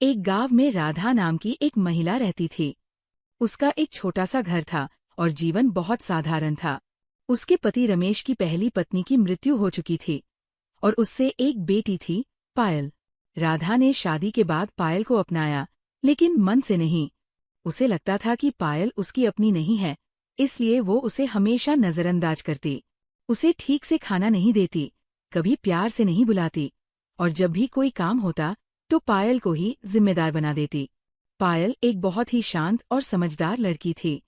एक गांव में राधा नाम की एक महिला रहती थी। उसका एक छोटा सा घर था और जीवन बहुत साधारण था। उसके पति रमेश की पहली पत्नी की मृत्यु हो चुकी थी और उससे एक बेटी थी, पायल। राधा ने शादी के बाद पायल को अपनाया, लेकिन मन से नहीं। उसे लगता था कि पायल उसकी अपनी नहीं है, इसलिए वो उसे हमेशा नजरअंदाज करती। उसे ठीक से खाना नहीं देती, कभी प्यार से नहीं बुलाती और जब भी कोई काम होता तो पायल को ही जिम्मेदार बना देती। पायल एक बहुत ही शांत और समझदार लड़की थी।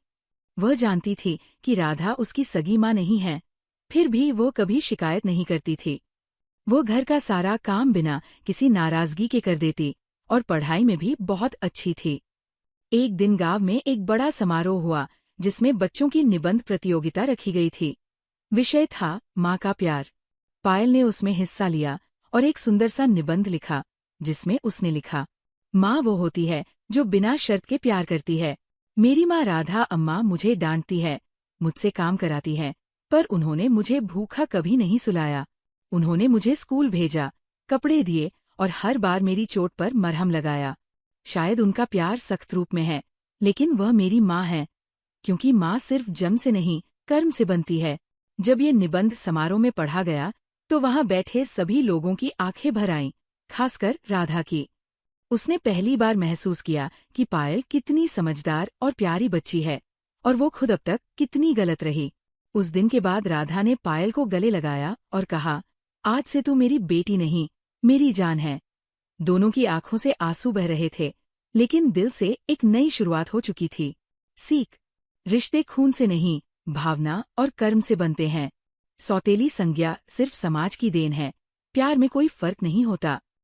वह जानती थी कि राधा उसकी सगी माँ नहीं है, फिर भी वो कभी शिकायत नहीं करती थी। वो घर का सारा काम बिना किसी नाराजगी के कर देती और पढ़ाई में भी बहुत अच्छी थी। एक दिन गांव में एक बड़ा समारोह हुआ, जिसमें बच्चों की निबंध प्रतियोगिता रखी गई थी। विषय था माँ का प्यार। पायल ने उसमें हिस्सा लिया और एक सुंदर सा निबंध लिखा, जिसमें उसने लिखा, माँ वो होती है जो बिना शर्त के प्यार करती है। मेरी माँ राधा अम्मा मुझे डांटती है, मुझसे काम कराती है, पर उन्होंने मुझे भूखा कभी नहीं सुलाया। उन्होंने मुझे स्कूल भेजा, कपड़े दिए और हर बार मेरी चोट पर मरहम लगाया। शायद उनका प्यार सख्त रूप में है, लेकिन वह मेरी माँ है, क्योंकि माँ सिर्फ जन्म से नहीं, कर्म से बनती है। जब ये निबंध समारोह में पढ़ा गया तो वहां बैठे सभी लोगों की आंखें भर आईं, खासकर राधा की। उसने पहली बार महसूस किया कि पायल कितनी समझदार और प्यारी बच्ची है और वो खुद अब तक कितनी गलत रही। उस दिन के बाद राधा ने पायल को गले लगाया और कहा, आज से तू मेरी बेटी नहीं, मेरी जान है। दोनों की आंखों से आंसू बह रहे थे, लेकिन दिल से एक नई शुरुआत हो चुकी थी। सीख, रिश्ते खून से नहीं, भावना और कर्म से बनते हैं। सौतेली संज्ञा सिर्फ समाज की देन है, प्यार में कोई फर्क नहीं होता।